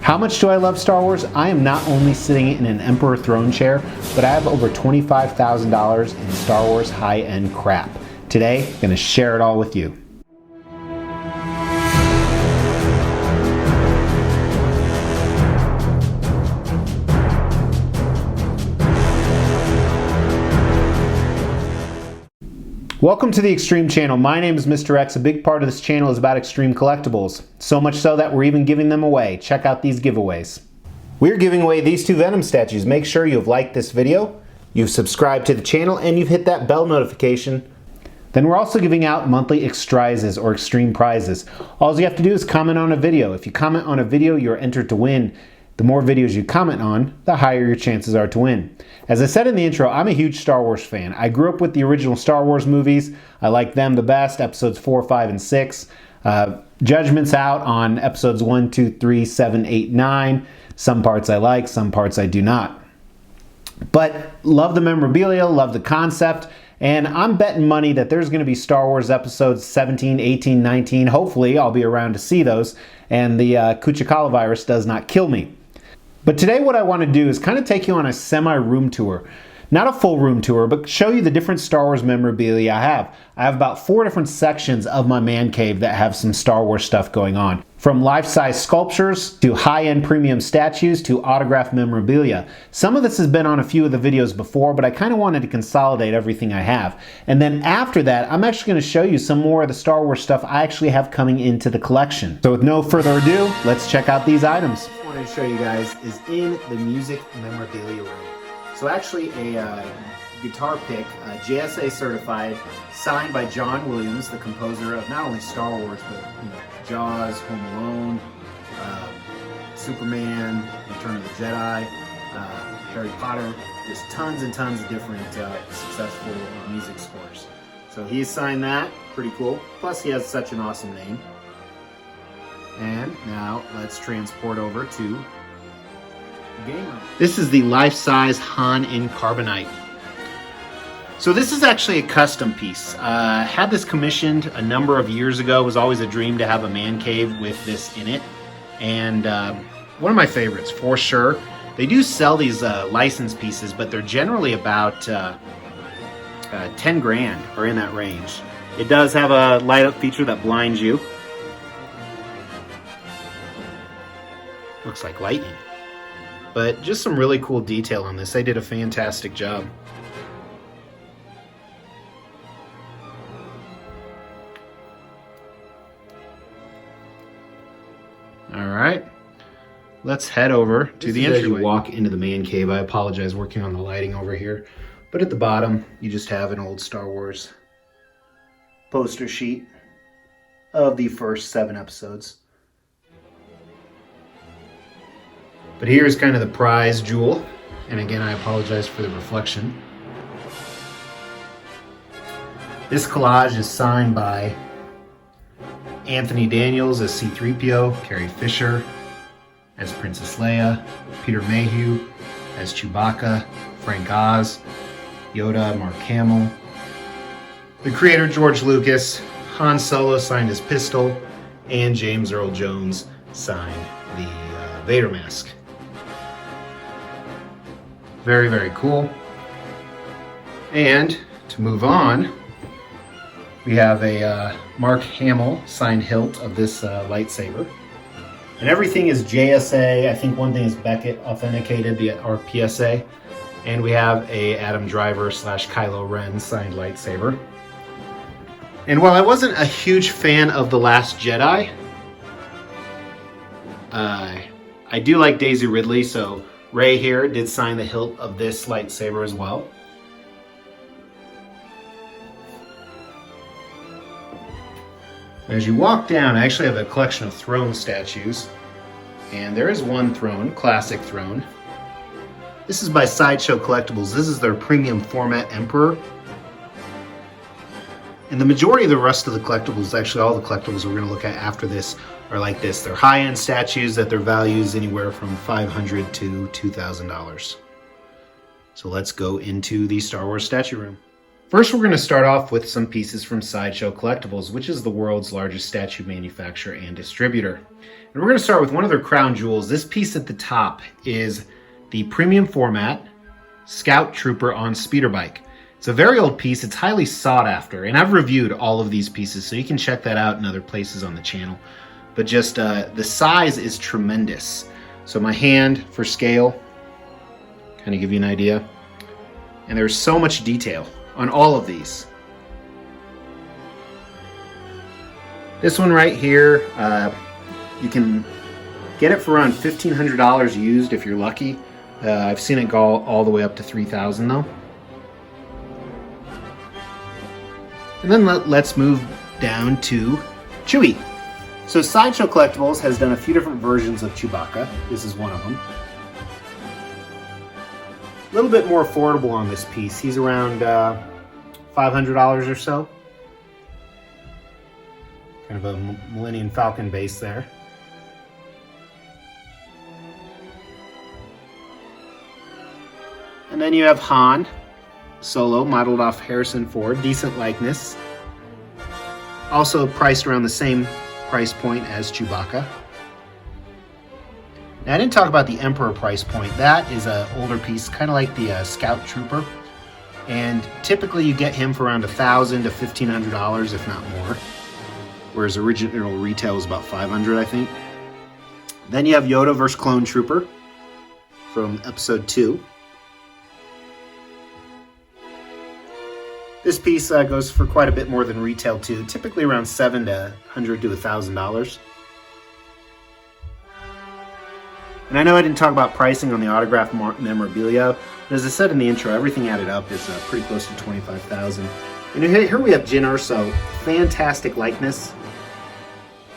How much do I love Star Wars? I am not only sitting in an Emperor throne chair, but I have over $25,000 in Star Wars high-end crap. Today, I'm going to share it all with you. Welcome to the Extreme Channel. My name is Mr. X. A big part of this channel is about extreme collectibles. So much so that we're even giving them away. Check out these giveaways. We're giving away these two Venom statues. Make sure you've liked this video, you've subscribed to the channel, and you've hit that bell notification. Then we're also giving out monthly extrizes or extreme prizes. All you have to do is comment on a video. If you comment on a video, you're entered to win. The more videos you comment on, the higher your chances are to win. As I said in the intro, I'm a huge Star Wars fan. I grew up with the original Star Wars movies. I like them the best, episodes 4, 5, and 6. Judgment's out on episodes 1, 2, 3, 7, 8, 9. Some parts I like, some parts I do not. But love the memorabilia, love the concept, and I'm betting money that there's going to be Star Wars episodes 17, 18, 19. Hopefully, I'll be around to see those, and the Kuchikala virus does not kill me. But today what I want to do is kind of take you on a semi-room tour. Not a full room tour, but show you the different Star Wars memorabilia I have. I have about 4 different sections of my man cave that have some Star Wars stuff going on. From life-size sculptures, to high-end premium statues, to autographed memorabilia. Some of this has been on a few of the videos before, but I kind of wanted to consolidate everything I have. And then after that, I'm actually going to show you some more of the Star Wars stuff I actually have coming into the collection. So with no further ado, let's check out these items. What I want to show you guys is in the music memorabilia room. So actually a guitar pick, JSA certified, signed by John Williams, the composer of not only Star Wars, but Jaws, Home Alone, Superman, Return of the Jedi, Harry Potter. There's tons and tons of different successful music scores. So he signed that, pretty cool. Plus he has such an awesome name. And now let's transport over to the game room. This is the life-size Han in carbonite. So this is actually a custom piece. Had this commissioned a number of years ago. It was always a dream to have a man cave with this in it. And one of my favorites, for sure. They do sell these license pieces, but they're generally about 10 grand or in that range. It does have a light up feature that blinds you. Looks like lightning. But just some really cool detail on this. They did a fantastic job. Alright, let's head over to the entryway. As you walk into the man cave, I apologize working on the lighting over here, but at the bottom you just have an old Star Wars poster sheet of the first 7 episodes. But here's kind of the prize jewel, and again I apologize for the reflection. This collage is signed by Anthony Daniels as C-3PO, Carrie Fisher as Princess Leia, Peter Mayhew as Chewbacca, Frank Oz, Yoda, Mark Hamill, the creator George Lucas, Han Solo signed his pistol, and James Earl Jones signed the Vader mask. Very, very cool. And to move on, we have a Mark Hamill signed hilt of this lightsaber. And everything is JSA. I think one thing is Beckett authenticated, the PSA. And we have a Adam Driver / Kylo Ren signed lightsaber. And while I wasn't a huge fan of The Last Jedi, I do like Daisy Ridley, so Ray here did sign the hilt of this lightsaber as well. As you walk down, I actually have a collection of throne statues. And there is one throne, classic throne. This is by Sideshow Collectibles. This is their premium format Emperor. And the majority of the rest of the collectibles, actually all the collectibles we're going to look at after this, are like this. They're high-end statues that their value is anywhere from $500 to $2,000. So let's go into the Star Wars statue room. First, we're going to start off with some pieces from Sideshow Collectibles, which is the world's largest statue manufacturer and distributor. And we're going to start with one of their crown jewels. This piece at the top is the premium format Scout Trooper on speeder bike. It's a very old piece. It's highly sought after, and I've reviewed all of these pieces, so you can check that out in other places on the channel. But just the size is tremendous. So my hand for scale, kind of give you an idea. And there's so much detail on all of these. This one right here, you can get it for around $1,500 used if you're lucky. I've seen it go all the way up to $3,000 though. And then let's move down to Chewie. So Sideshow Collectibles has done a few different versions of Chewbacca. This is one of them. A little bit more affordable on this piece. He's around $500 or so. Kind of a Millennium Falcon base there. And then you have Han Solo, modeled off Harrison Ford, decent likeness. Also priced around the same price point as Chewbacca. Now I didn't talk about the Emperor price point. That is an older piece, kind of like the Scout Trooper. And typically you get him for around $1,000 to $1,500, if not more. Whereas original retail was about $500, I think. Then you have Yoda vs. Clone Trooper from Episode 2. This piece goes for quite a bit more than retail too, typically around $700 to $1,000. And I know I didn't talk about pricing on the autographed memorabilia, but as I said in the intro, everything added up is pretty close to $25,000. And here we have Jyn Erso, fantastic likeness.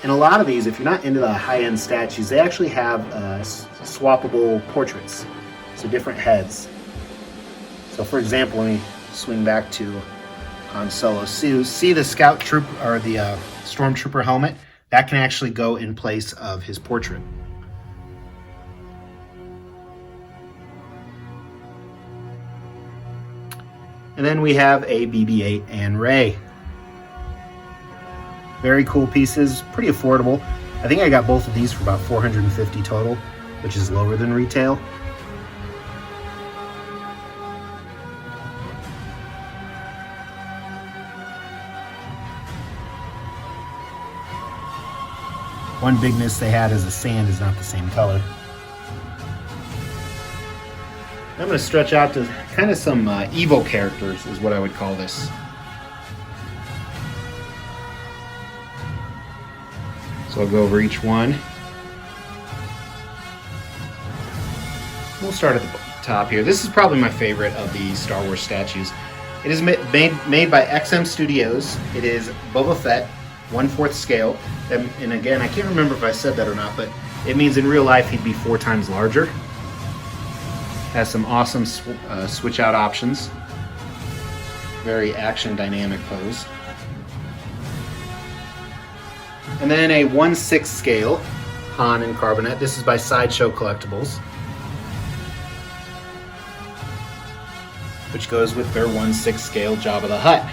And a lot of these, if you're not into the high-end statues, they actually have swappable portraits, so different heads. So for example, let me swing back to Han Solo. See the Scout Troop or the Stormtrooper helmet? That can actually go in place of his portrait. And then we have a BB-8 and Rey. Very cool pieces, pretty affordable. I think I got both of these for about $450 total, which is lower than retail. One big miss they had is the sand is not the same color. I'm going to stretch out to kind of some evil characters is what I would call this. So I'll go over each one. We'll start at the top here. This is probably my favorite of the Star Wars statues. It is made by XM Studios. It is Boba Fett, 1/4 scale. And again, I can't remember if I said that or not, but it means in real life he'd be 4 times larger. Has some awesome switch out options. Very action dynamic pose. And then a 1/6 scale Han in carbonate. This is by Sideshow Collectibles, which goes with their 1/6 scale Jabba the Hutt.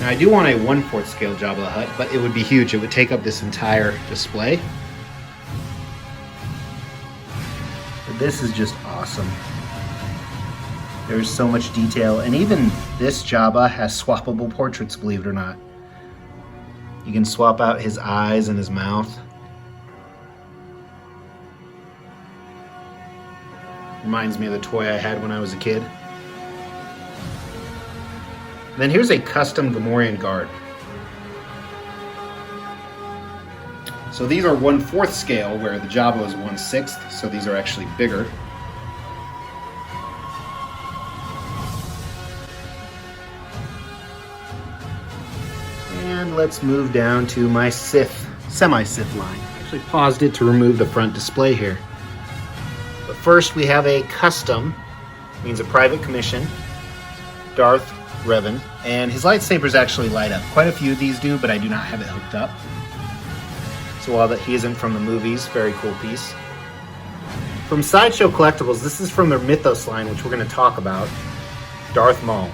Now I do want a 1/4 scale Jabba the Hutt, but it would be huge. It would take up this entire display. But this is just awesome. There's so much detail, and even this Jabba has swappable portraits, believe it or not. You can swap out his eyes and his mouth. Reminds me of the toy I had when I was a kid. And then here's a custom Gamorrean guard. So these are 1/4 scale, where the Jabba is 1/6, so these are actually bigger. And let's move down to my semi-Sith line. I actually paused it to remove the front display here. But first we have a custom, means a private commission, Darth Revan, and his lightsabers actually light up. Quite a few of these do, but I do not have it hooked up. So while that he isn't from the movies, very cool piece. From Sideshow Collectibles, this is from their Mythos line, which we're going to talk about, Darth Maul.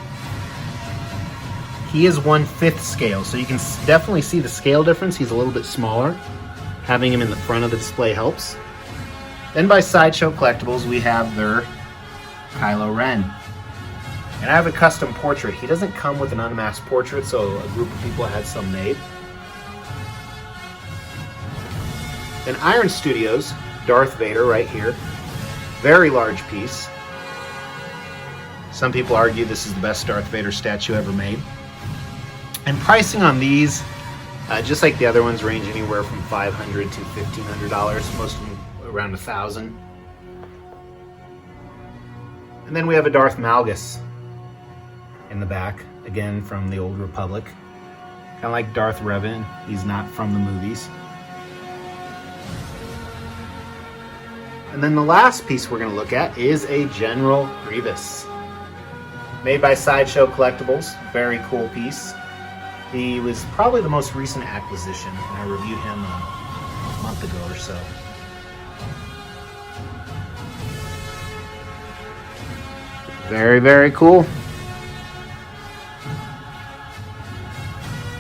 He is 1/5 scale, so you can definitely see the scale difference. He's a little bit smaller. having him in the front of the display helps. Then by Sideshow Collectibles, we have their Kylo Ren. And I have a custom portrait. He doesn't come with an unmasked portrait, so a group of people had some made. Then Iron Studios, Darth Vader right here. Very large piece. Some people argue this is the best Darth Vader statue ever made. And pricing on these, just like the other ones, range anywhere from $500 to $1,500. Most of them around $1,000. And then we have a Darth Malgus in the back, again from the Old Republic. Kind of like Darth Revan, he's not from the movies. And then the last piece we're going to look at is a General Grievous. Made by Sideshow Collectibles, very cool piece. He was probably the most recent acquisition, and I reviewed him a month ago or so. Very, very cool.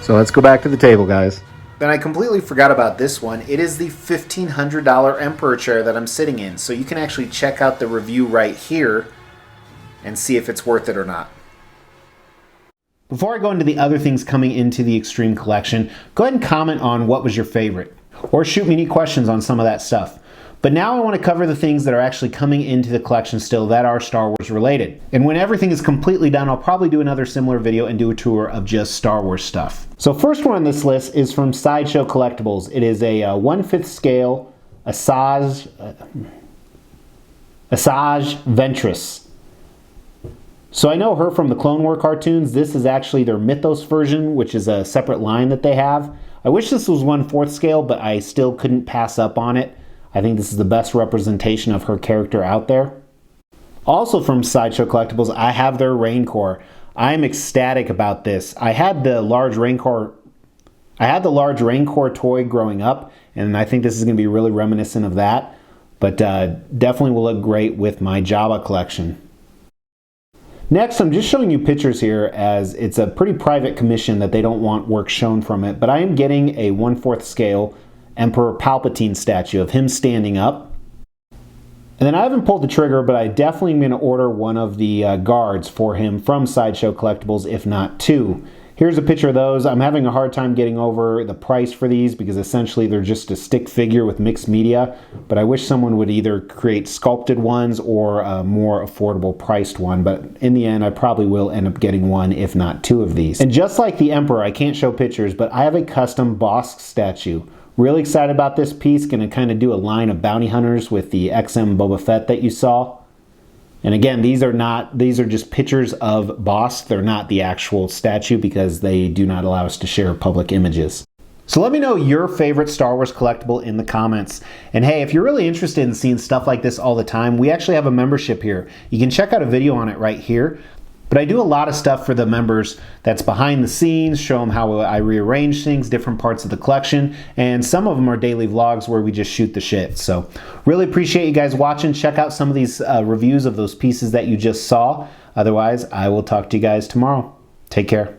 So let's go back to the table, guys. Then I completely forgot about this one. It is the $1,500 Emperor chair that I'm sitting in. So you can actually check out the review right here and see if it's worth it or not. Before I go into the other things coming into the Extreme Collection, go ahead and comment on what was your favorite, or shoot me any questions on some of that stuff. But now I want to cover the things that are actually coming into the collection still that are Star Wars related. And when everything is completely done, I'll probably do another similar video and do a tour of just Star Wars stuff. So first one on this list is from Sideshow Collectibles. It is a 1/5 scale Asajj Ventress. So I know her from the Clone War cartoons. This is actually their Mythos version, which is a separate line that they have. I wish this was 1/4 scale, but I still couldn't pass up on it. I think this is the best representation of her character out there. Also from Sideshow Collectibles, I have their Rancor. I'm ecstatic about this. I had the large Rancor toy growing up, and I think this is going to be really reminiscent of that. But definitely will look great with my Jabba collection. Next, I'm just showing you pictures here as it's a pretty private commission that they don't want work shown from it, but I am getting a 1/4 scale Emperor Palpatine statue of him standing up. And then I haven't pulled the trigger, but I definitely am going to order one of the guards for him from Sideshow Collectibles, if not two. Here's a picture of those. I'm having a hard time getting over the price for these because essentially they're just a stick figure with mixed media, but I wish someone would either create sculpted ones or a more affordable priced one, but in the end I probably will end up getting one, if not two of these. And just like the Emperor, I can't show pictures, but I have a custom Bossk statue. Really excited about this piece. Going to kind of do a line of bounty hunters with the XM Boba Fett that you saw. And again, these are just pictures of Bossk. They're not the actual statue because they do not allow us to share public images. So let me know your favorite Star Wars collectible in the comments. And hey, if you're really interested in seeing stuff like this all the time, we actually have a membership here. You can check out a video on it right here. But I do a lot of stuff for the members that's behind the scenes, show them how I rearrange things, different parts of the collection, and some of them are daily vlogs where we just shoot the shit. So really appreciate you guys watching. Check out some of these reviews of those pieces that you just saw. Otherwise, I will talk to you guys tomorrow. Take care.